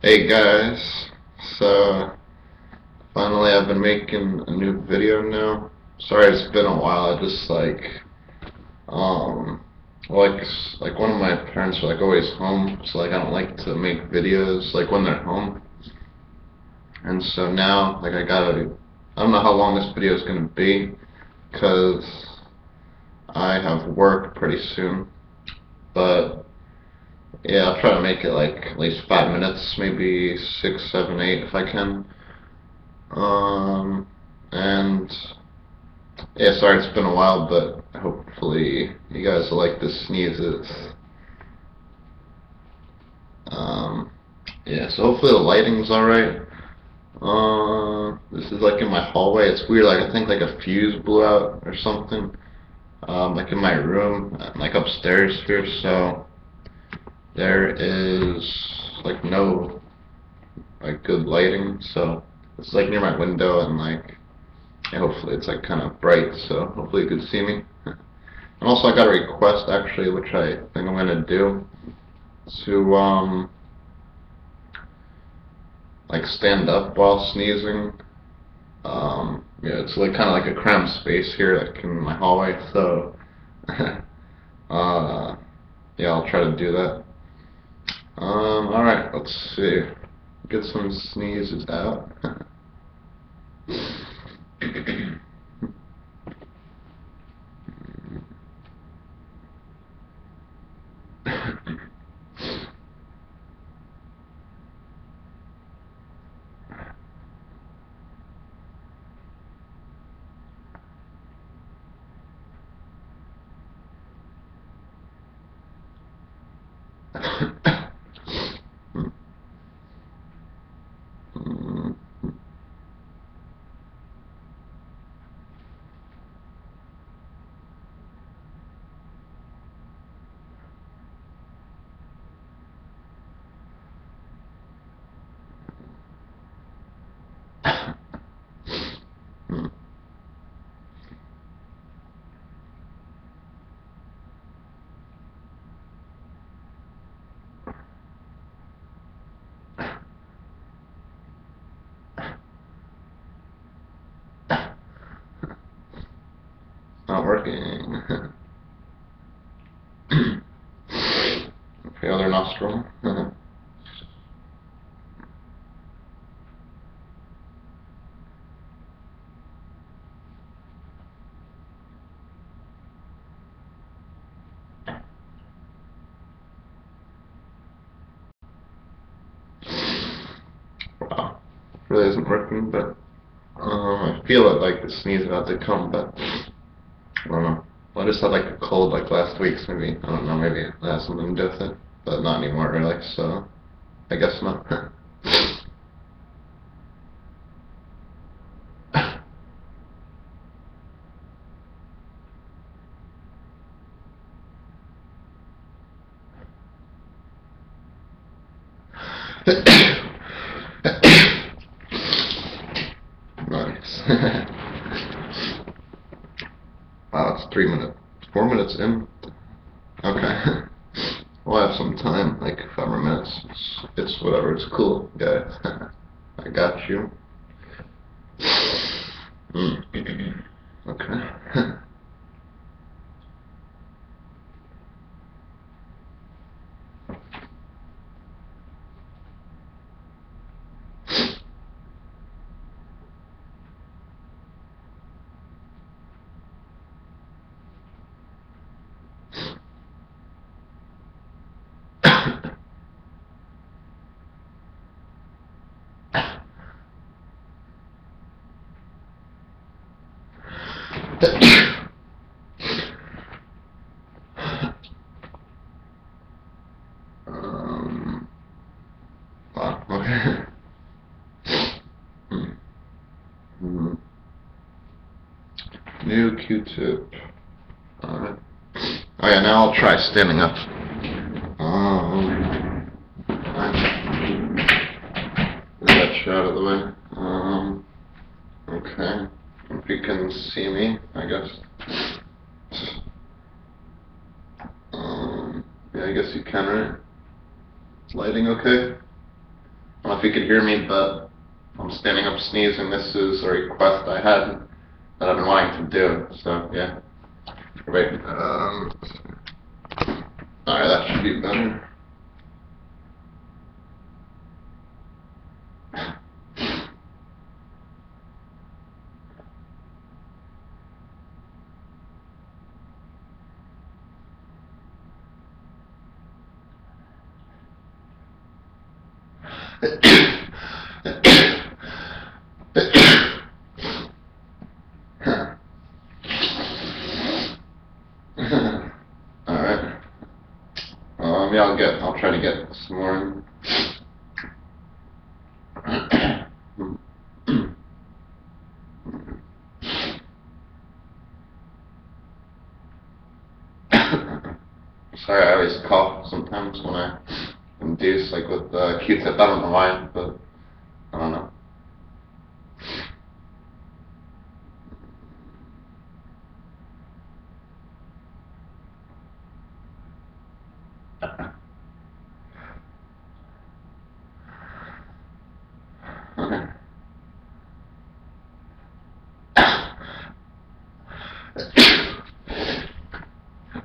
Hey guys, so finally I've been making a new video now. Sorry it's been a while. I just um like like one of my parents are like always home, so like I don't like to make videos like when they're home. And so now I don't know how long this video is gonna be because I have work pretty soon, but yeah, I'll try to make it like at least 5 minutes, maybe six, seven, eight if I can. Um, and yeah, sorry it's been a while, but hopefully you guys will like the sneezes. Um, yeah, so hopefully the lighting's alright. This is like in my hallway. It's weird, like I think like a fuse blew out or something. Like in my room, like upstairs here, so there is like no like good lighting, so it's like near my window and like yeah, hopefully it's like kind of bright, so hopefully you can see me. And also I got a request actually, which I think I'm gonna do, to like stand up while sneezing. Yeah, it's like kind of like a cramped space here, like in my hallway. So, yeah, I'll try to do that. All right, let's see. Get some sneezes out. Not working. Okay, other nostril. Wow, really isn't working, but I feel it like the sneeze about to come, but I don't know. Well, I just had like a cold like last week, so maybe, I don't know, maybe it has something to do with it, but not anymore really, so I guess not. Nice. Wow, it's 3 minutes. 4 minutes in? Okay. We'll have some time, like 5 more minutes. It's whatever, it's cool, guys. I got you. Okay. um, wow, okay. Hmm. New Q-tip. Alright. Oh yeah, now I'll try standing up. Get that shot out of the way. Okay. If you can see me, I guess. Yeah, I guess you can, right? Is lighting okay? I don't know if you could hear me, but I'm standing up sneezing. This is a request I had that I've been wanting to do. So yeah. Wait. Alright, that should be better. Alright. Yeah, I'll try to get some more in. Sorry, I always cough sometimes when I induce, like with Q-tip. I don't know why, but I don't know.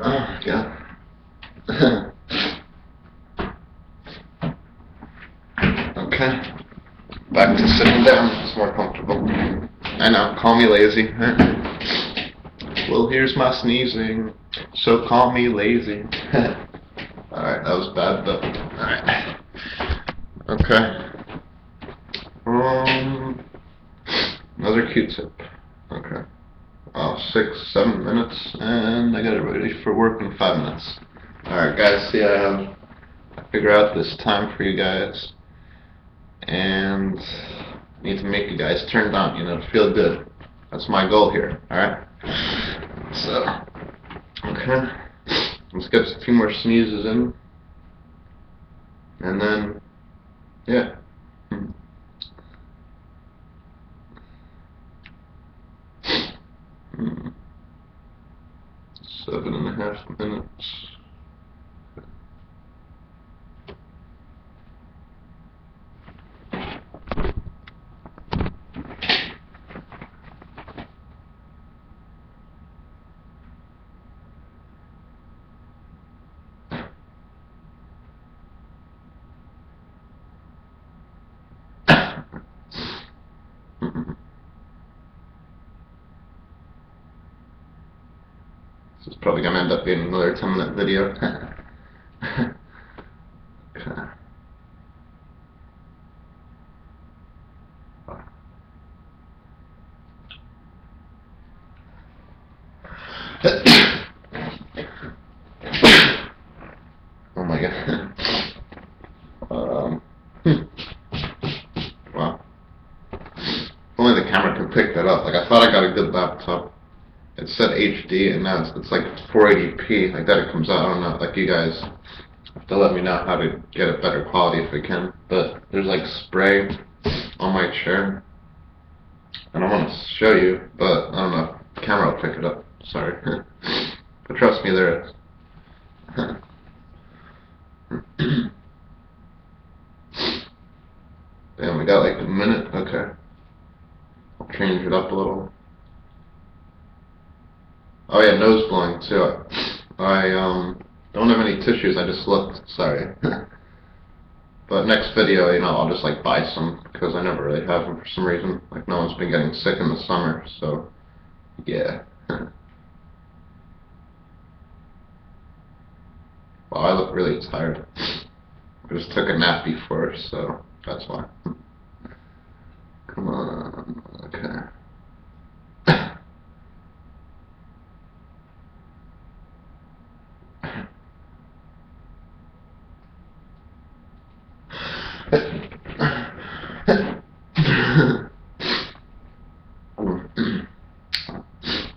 Oh, yeah. Okay. Back to sitting down. It's more comfortable. I know. Call me lazy. Well, here's my sneezing. So call me lazy. Alright, that was bad, but alright. Okay. Another Q-tip. Okay. 6, 7 minutes, and I got it ready for work in 5 minutes. Alright guys, see I figure out this time for you guys, and need to make you guys turned on, you know, to feel good. That's my goal here, alright? So, okay. Let's get a few more sneezes in, and then, yeah. 7.5 minutes. This is probably going to end up being another 10-minute video. Oh my god. Wow. If only the camera could pick that up. Like, I thought I got a good laptop. It said HD, and now it's like 480p. Like that, it comes out. I don't know. Like, you guys have to let me know how to get a better quality if we can. But there's like spray on my chair, and I want to show you, but I don't know if the camera will pick it up. Sorry. But trust me, there is. Damn, we got like a minute. Okay. I'll change it up a little. Oh yeah, nose blowing too. I don't have any tissues. I just looked. Sorry. But next video, you know, I'll just like buy some because I never really have them for some reason. Like no one's been getting sick in the summer, so yeah. Wow, I look really tired. I just took a nap before, so that's why. Come on. Okay.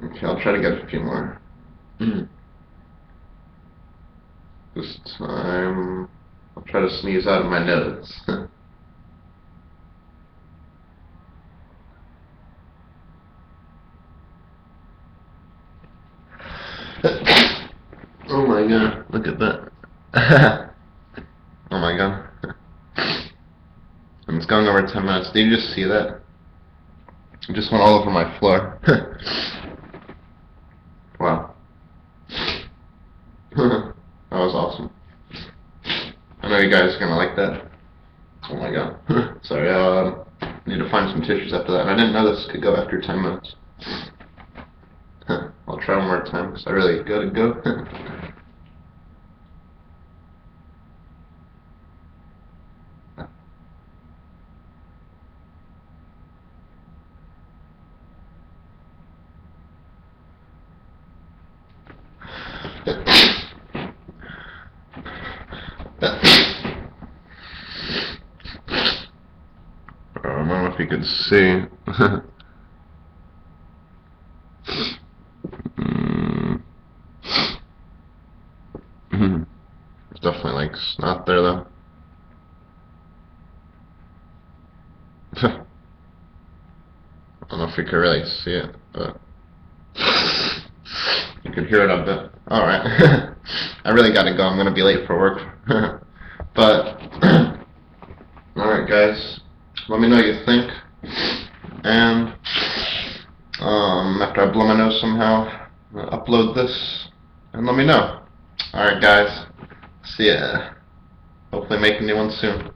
Okay, I'll try to get a few more. This time, I'll try to sneeze out of my nose. Oh my god, look at that. Oh my god. It's going over 10 minutes. Did you just see that? It just went all over my floor. Wow. That was awesome. I know you guys are gonna like that. Oh my god. Sorry, need to find some tissues after that. And I didn't know this could go after 10 minutes. I'll try one more time because I really gotta go. I don't know if you could see. It's definitely like snot there though. I don't know if you can really see it, but you can hear it a bit. Alright. I really gotta go. I'm gonna be late for work. But alright guys, let me know what you think. And after I blow my nose somehow, I'm gonna upload this and let me know. Alright guys, see ya. Hopefully make a new one soon.